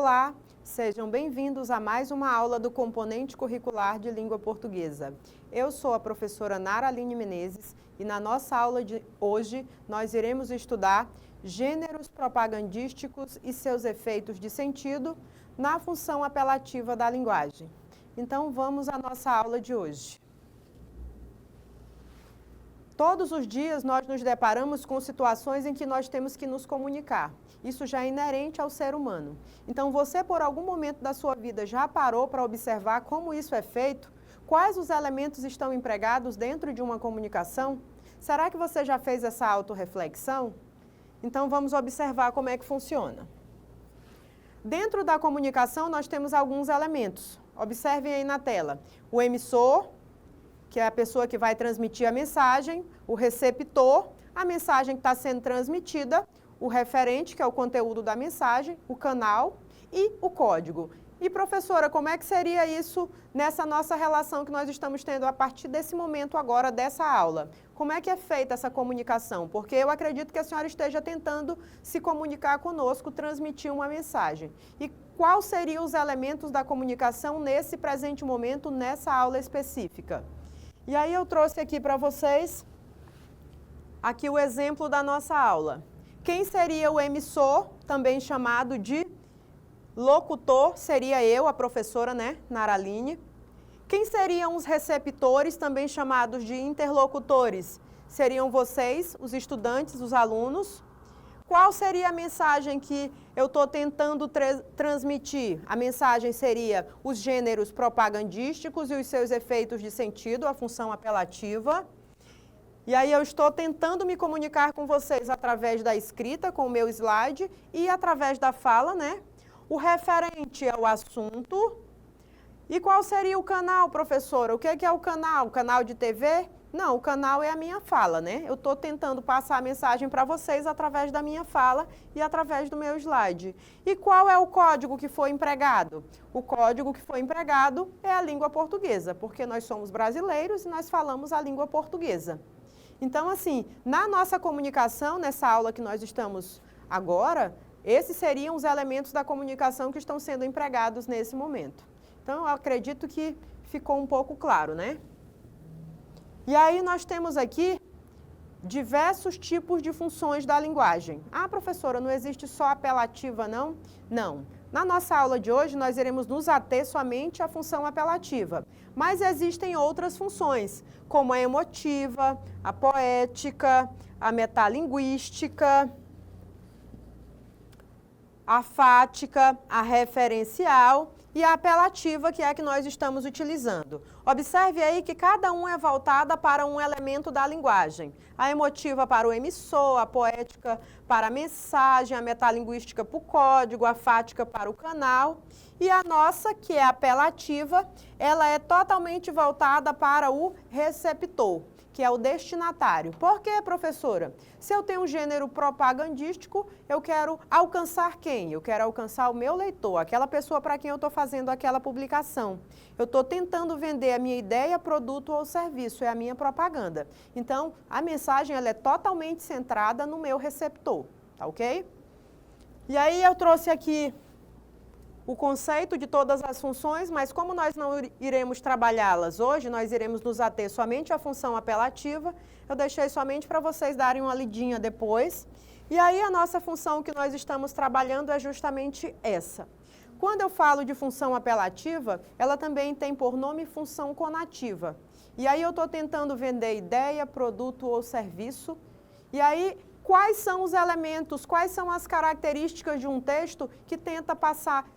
Olá, sejam bem-vindos a mais uma aula do componente curricular de língua portuguesa. Eu sou a professora Nara Aline Menezes e na nossa aula de hoje nós iremos estudar gêneros propagandísticos e seus efeitos de sentido na função apelativa da linguagem. Então vamos à nossa aula de hoje. Todos os dias nós nos deparamos com situações em que nós temos que nos comunicar. Isso já é inerente ao ser humano. Então você, por algum momento da sua vida, já parou para observar como isso é feito? Quais os elementos estão empregados dentro de uma comunicação? Será que você já fez essa autorreflexão? Então vamos observar como é que funciona. Dentro da comunicação nós temos alguns elementos. Observem aí na tela. O emissor, que é a pessoa que vai transmitir a mensagem, o receptor, a mensagem que está sendo transmitida, o referente, que é o conteúdo da mensagem, o canal e o código. E professora, como é que seria isso nessa nossa relação que nós estamos tendo a partir desse momento agora, dessa aula? Como é que é feita essa comunicação? Porque eu acredito que a senhora esteja tentando se comunicar conosco, transmitir uma mensagem. E quais seriam os elementos da comunicação nesse presente momento, nessa aula específica? E aí eu trouxe aqui para vocês, aqui o exemplo da nossa aula. Quem seria o emissor, também chamado de locutor, seria eu, a professora, Nara Aline. Quem seriam os receptores, também chamados de interlocutores? Seriam vocês, os estudantes, os alunos. Qual seria a mensagem que eu estou tentando transmitir? A mensagem seria os gêneros propagandísticos e os seus efeitos de sentido, a função apelativa. E aí eu estou tentando me comunicar com vocês através da escrita, com o meu slide, e através da fala, O referente é o assunto. E qual seria o canal, professora? O que é o canal? O canal de TV? Não, o canal é a minha fala, Eu estou tentando passar a mensagem para vocês através da minha fala e através do meu slide. E qual é o código que foi empregado? O código que foi empregado é a língua portuguesa, porque nós somos brasileiros e nós falamos a língua portuguesa. Então, assim, na nossa comunicação, nessa aula que nós estamos agora, esses seriam os elementos da comunicação que estão sendo empregados nesse momento. Então, eu acredito que ficou um pouco claro, E aí nós temos aqui diversos tipos de funções da linguagem. Ah, professora, não existe só apelativa, não? Não. Na nossa aula de hoje, nós iremos nos ater somente à função apelativa. Mas existem outras funções, como a emotiva, a poética, a metalinguística, a fática, a referencial e a apelativa, que é a que nós estamos utilizando. Observe aí que cada um é voltada para um elemento da linguagem. A emotiva para o emissor, a poética para a mensagem, a metalinguística para o código, a fática para o canal. E a nossa, que é a apelativa, ela é totalmente voltada para o receptor, que é o destinatário. Por quê, professora? Se eu tenho um gênero propagandístico, eu quero alcançar quem? Eu quero alcançar o meu leitor, aquela pessoa para quem eu estou fazendo aquela publicação. Eu estou tentando vender a minha ideia, produto ou serviço, é a minha propaganda. Então, a mensagem ela é totalmente centrada no meu receptor, tá ok? E aí eu trouxe aqui o conceito de todas as funções, mas como nós não iremos trabalhá-las hoje, nós iremos nos ater somente à função apelativa, eu deixei somente para vocês darem uma lidinha depois. E aí a nossa função que nós estamos trabalhando é justamente essa. Quando eu falo de função apelativa, ela também tem por nome função conativa. E aí eu estou tentando vender ideia, produto ou serviço. E aí, quais são os elementos, quais são as características de um texto que tenta passar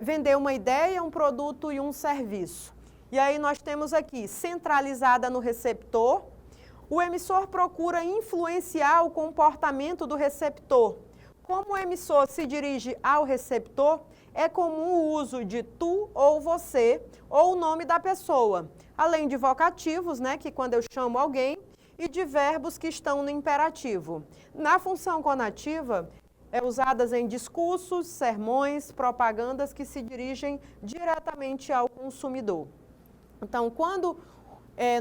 vender uma ideia, um produto e um serviço. E aí nós temos aqui, centralizada no receptor, o emissor procura influenciar o comportamento do receptor. Como o emissor se dirige ao receptor, é comum o uso de tu ou você, ou o nome da pessoa, além de vocativos, que quando eu chamo alguém, e de verbos que estão no imperativo. Na função conativa, usadas em discursos, sermões, propagandas que se dirigem diretamente ao consumidor. Então, quando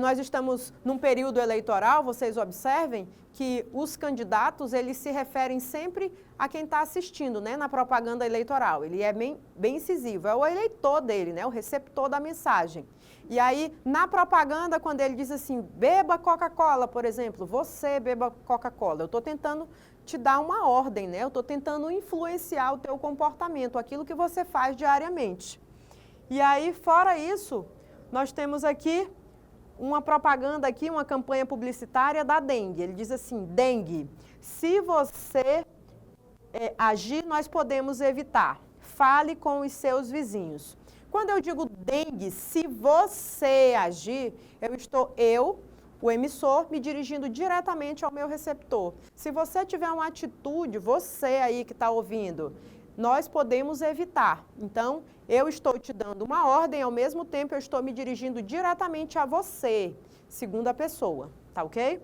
nós estamos num período eleitoral, vocês observem que os candidatos, eles se referem sempre a quem está assistindo, né, na propaganda eleitoral. Ele é bem incisivo, é o eleitor dele, né, o receptor da mensagem. E aí, na propaganda, quando ele diz assim, beba Coca-Cola, por exemplo, você beba Coca-Cola, eu estou tentando te dar uma ordem, né, eu estou tentando influenciar o teu comportamento, aquilo que você faz diariamente. E aí, fora isso, nós temos aqui uma propaganda aqui, uma campanha publicitária da dengue. Ele diz assim, dengue, se você agir, nós podemos evitar. Fale com os seus vizinhos. Quando eu digo dengue, se você agir, o emissor, me dirigindo diretamente ao meu receptor. Se você tiver uma atitude, você aí que está ouvindo, nós podemos evitar. Então, eu estou te dando uma ordem, ao mesmo tempo eu estou me dirigindo diretamente a você, segunda pessoa, tá ok?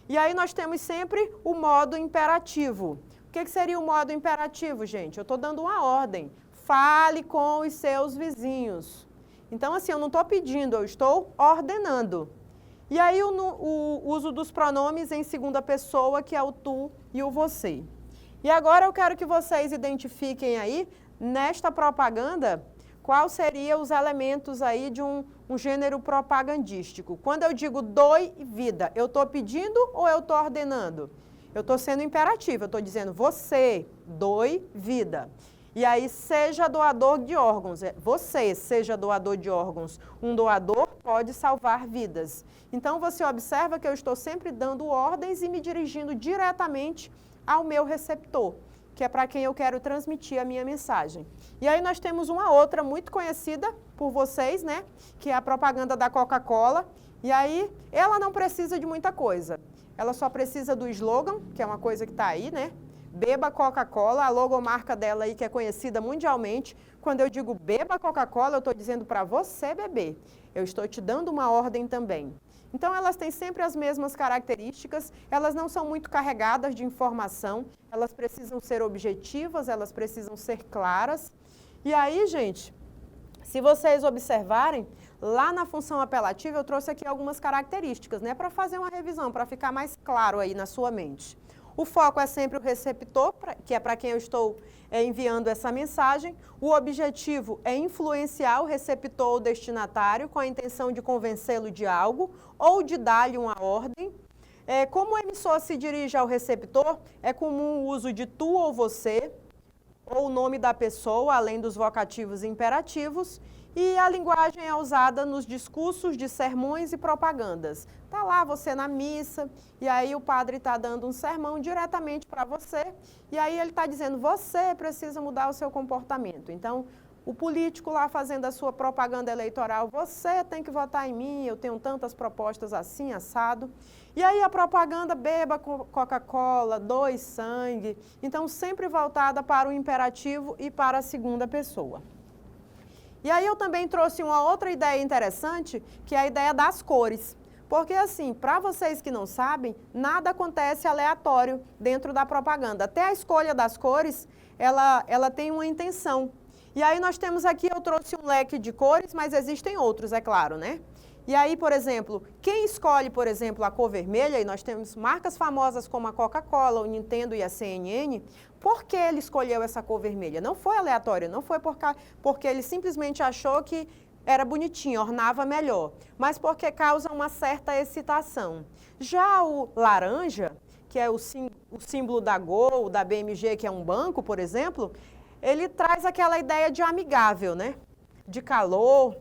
E aí nós temos sempre o modo imperativo. O que seria o modo imperativo, gente? Eu estou dando uma ordem. Fale com os seus vizinhos. Então, assim, eu não estou pedindo, eu estou ordenando. E aí o uso dos pronomes em segunda pessoa, que é o tu e o você. E agora eu quero que vocês identifiquem aí, nesta propaganda, quais seriam os elementos aí de um gênero propagandístico. Quando eu digo doe vida, eu estou pedindo ou eu estou ordenando? Eu estou sendo imperativo, eu estou dizendo você, doe vida. E aí, seja doador de órgãos. Você seja doador de órgãos. Um doador pode salvar vidas. Então, você observa que eu estou sempre dando ordens e me dirigindo diretamente ao meu receptor, que é para quem eu quero transmitir a minha mensagem. E aí nós temos uma outra muito conhecida por vocês, né? Que é a propaganda da Coca-Cola. E aí, ela não precisa de muita coisa. Ela só precisa do slogan, que é uma coisa que está aí, né? Beba Coca-Cola, a logomarca dela aí que é conhecida mundialmente. Quando eu digo beba Coca-Cola, eu estou dizendo para você beber. Eu estou te dando uma ordem também. Então, elas têm sempre as mesmas características, elas não são muito carregadas de informação, elas precisam ser objetivas, elas precisam ser claras. E aí, gente, se vocês observarem, lá na função apelativa eu trouxe aqui algumas características, né, para fazer uma revisão, para ficar mais claro aí na sua mente. O foco é sempre o receptor, que é para quem eu estou enviando essa mensagem. O objetivo é influenciar o receptor ou destinatário com a intenção de convencê-lo de algo ou de dar-lhe uma ordem. Como o emissor se dirige ao receptor, é comum o uso de tu ou você, ou o nome da pessoa, além dos vocativos imperativos. E a linguagem é usada nos discursos de sermões e propagandas. Está lá você na missa, e aí o padre está dando um sermão diretamente para você, e aí ele está dizendo, você precisa mudar o seu comportamento. Então, o político lá fazendo a sua propaganda eleitoral, você tem que votar em mim, eu tenho tantas propostas assim, assado. E aí a propaganda, beba Coca-Cola, doe sangue. Então, sempre voltada para o imperativo e para a segunda pessoa. E aí eu também trouxe uma outra ideia interessante, que é a ideia das cores. Porque assim, para vocês que não sabem, nada acontece aleatório dentro da propaganda. Até a escolha das cores, ela tem uma intenção. E aí nós temos aqui, eu trouxe um leque de cores, mas existem outros, é claro, né? E aí, por exemplo, quem escolhe, por exemplo, a cor vermelha, e nós temos marcas famosas como a Coca-Cola, o Nintendo e a CNN, por que ele escolheu essa cor vermelha? Não foi aleatório, não foi porque ele simplesmente achou que era bonitinho, ornava melhor, mas porque causa uma certa excitação. Já o laranja, que é o símbolo da Gol, da BMG, que é um banco, por exemplo, ele traz aquela ideia de amigável, né? De calor.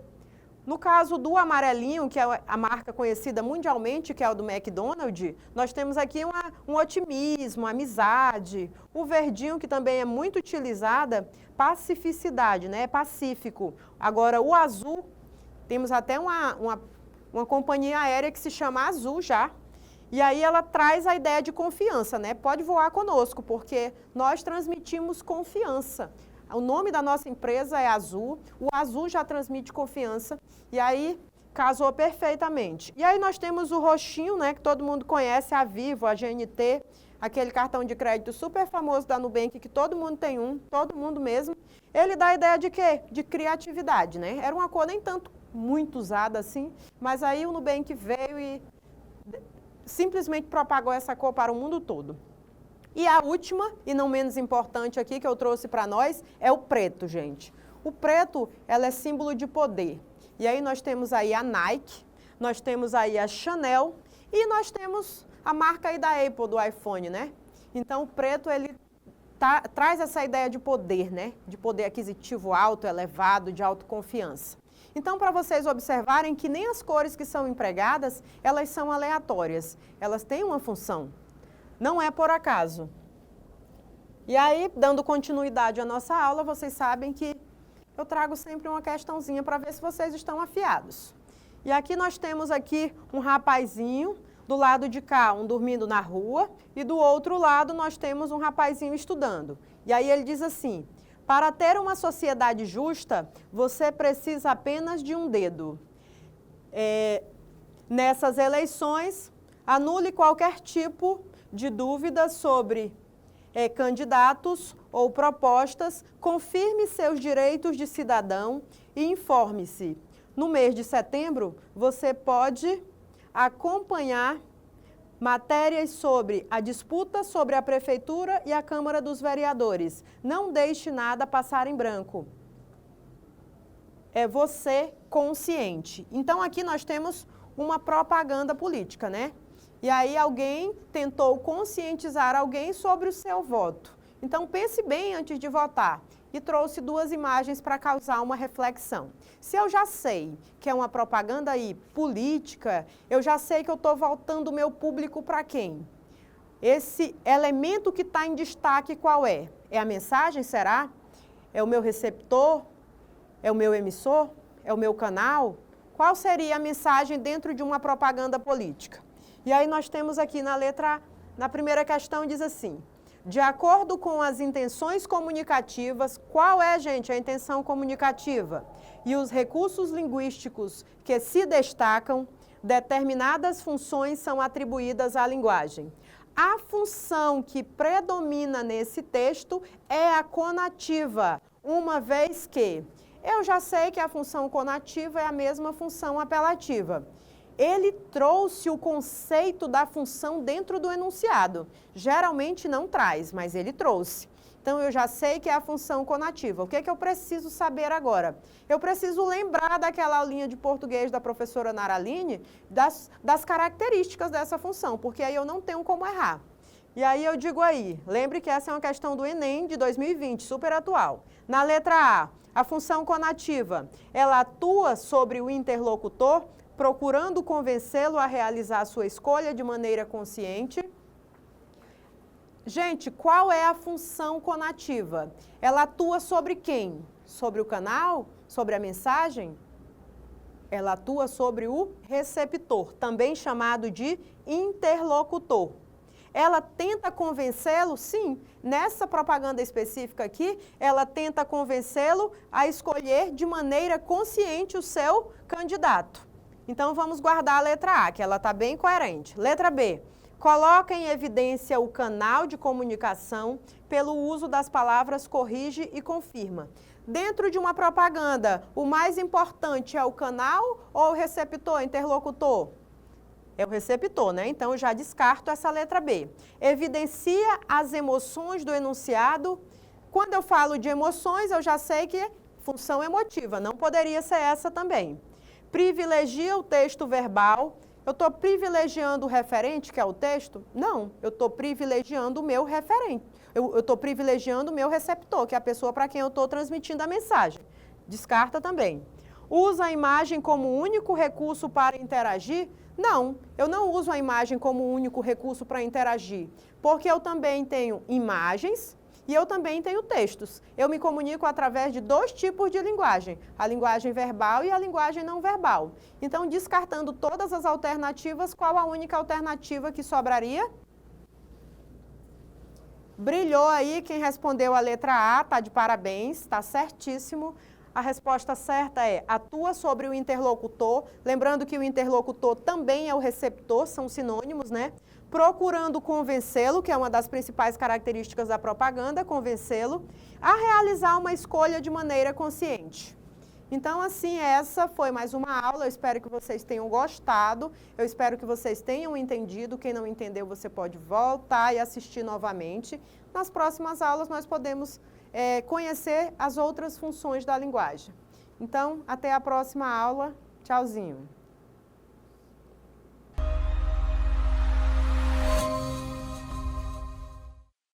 No caso do amarelinho, que é a marca conhecida mundialmente, que é o do McDonald's, nós temos aqui um otimismo, amizade. O verdinho, que também é muito utilizada, pacificidade, né? É pacífico. Agora, o azul, temos até uma companhia aérea que se chama Azul já. E aí ela traz a ideia de confiança, né? Pode voar conosco, porque nós transmitimos confiança. O nome da nossa empresa é Azul, o azul já transmite confiança, e aí casou perfeitamente. E aí nós temos o roxinho, né, que todo mundo conhece, a Vivo, a GNT, aquele cartão de crédito super famoso da Nubank, que todo mundo tem todo mundo mesmo. Ele dá a ideia de quê? De criatividade, né? Era uma cor nem tanto muito usada assim, mas aí o Nubank veio e simplesmente propagou essa cor para o mundo todo. E a última, e não menos importante aqui, que eu trouxe para nós, é o preto, gente. O preto, ela é símbolo de poder. E aí nós temos aí a Nike, nós temos aí a Chanel e nós temos a marca aí da Apple, do iPhone, né? Então o preto, ele traz essa ideia de poder, né? De poder aquisitivo alto, elevado, de autoconfiança. Então, para vocês observarem que nem as cores que são empregadas, elas são aleatórias. Elas têm uma função. Não é por acaso. E aí, dando continuidade à nossa aula, vocês sabem que eu trago sempre uma questãozinha para ver se vocês estão afiados. E aqui nós temos aqui um rapazinho, do lado de cá, um dormindo na rua, e do outro lado nós temos um rapazinho estudando. E aí ele diz assim: para ter uma sociedade justa, você precisa apenas de um dedo. Nessas eleições, anule qualquer tipo de dúvida sobre candidatos ou propostas, confirme seus direitos de cidadão e informe-se. No mês de setembro, você pode acompanhar matérias sobre a disputa sobre a Prefeitura e a Câmara dos Vereadores. Não deixe nada passar em branco. É você consciente. Então, aqui nós temos uma propaganda política, né? E aí alguém tentou conscientizar alguém sobre o seu voto. Então, pense bem antes de votar. E trouxe duas imagens para causar uma reflexão. Se eu já sei que é uma propaganda aí política, eu já sei que eu estou voltando o meu público para quem? Esse elemento que está em destaque qual é? É a mensagem, será? É o meu receptor? É o meu emissor? É o meu canal? Qual seria a mensagem dentro de uma propaganda política? E aí nós temos aqui na letra A, na primeira questão diz assim: de acordo com as intenções comunicativas, qual é, gente, a intenção comunicativa? E os recursos linguísticos que se destacam, determinadas funções são atribuídas à linguagem. A função que predomina nesse texto é a conativa, uma vez que eu já sei que a função conativa é a mesma função apelativa. Ele trouxe o conceito da função dentro do enunciado. Geralmente não traz, mas ele trouxe. Então, eu já sei que é a função conativa. O que é que eu preciso saber agora? Eu preciso lembrar daquela aulinha de português da professora Naraline, das características dessa função, porque aí eu não tenho como errar. E aí eu digo aí, lembre que essa é uma questão do Enem de 2020, super atual. Na letra A função conativa, ela atua sobre o interlocutor, procurando convencê-lo a realizar a sua escolha de maneira consciente. Gente, qual é a função conativa? Ela atua sobre quem? Sobre o canal? Sobre a mensagem? Ela atua sobre o receptor, também chamado de interlocutor. Ela tenta convencê-lo? Sim, nessa propaganda específica aqui, ela tenta convencê-lo a escolher de maneira consciente o seu candidato. Então, vamos guardar a letra A, que ela está bem coerente. Letra B. Coloca em evidência o canal de comunicação pelo uso das palavras corrige e confirma. Dentro de uma propaganda, o mais importante é o canal ou o receptor, interlocutor? É o receptor, né? Então, eu já descarto essa letra B. Evidencia as emoções do enunciado. Quando eu falo de emoções, eu já sei que é função emotiva, não poderia ser essa também. Privilegia o texto verbal. Eu estou privilegiando o referente, que é o texto? Não, eu estou privilegiando o meu referente. Eu estou privilegiando o meu receptor, que é a pessoa para quem eu estou transmitindo a mensagem. Descarta também. Usa a imagem como único recurso para interagir? Não, eu não uso a imagem como único recurso para interagir, porque eu também tenho imagens e eu também tenho textos. Eu me comunico através de dois tipos de linguagem, a linguagem verbal e a linguagem não verbal. Então, descartando todas as alternativas, qual a única alternativa que sobraria? Brilhou aí quem respondeu a letra A, tá de parabéns, está certíssimo. A resposta certa é atua sobre o interlocutor, lembrando que o interlocutor também é o receptor, são sinônimos, né? Procurando convencê-lo, que é uma das principais características da propaganda, convencê-lo a realizar uma escolha de maneira consciente. Então, assim, essa foi mais uma aula. Eu espero que vocês tenham gostado. Eu espero que vocês tenham entendido. Quem não entendeu, você pode voltar e assistir novamente. Nas próximas aulas, nós podemos conhecer as outras funções da linguagem. Então, até a próxima aula. Tchauzinho.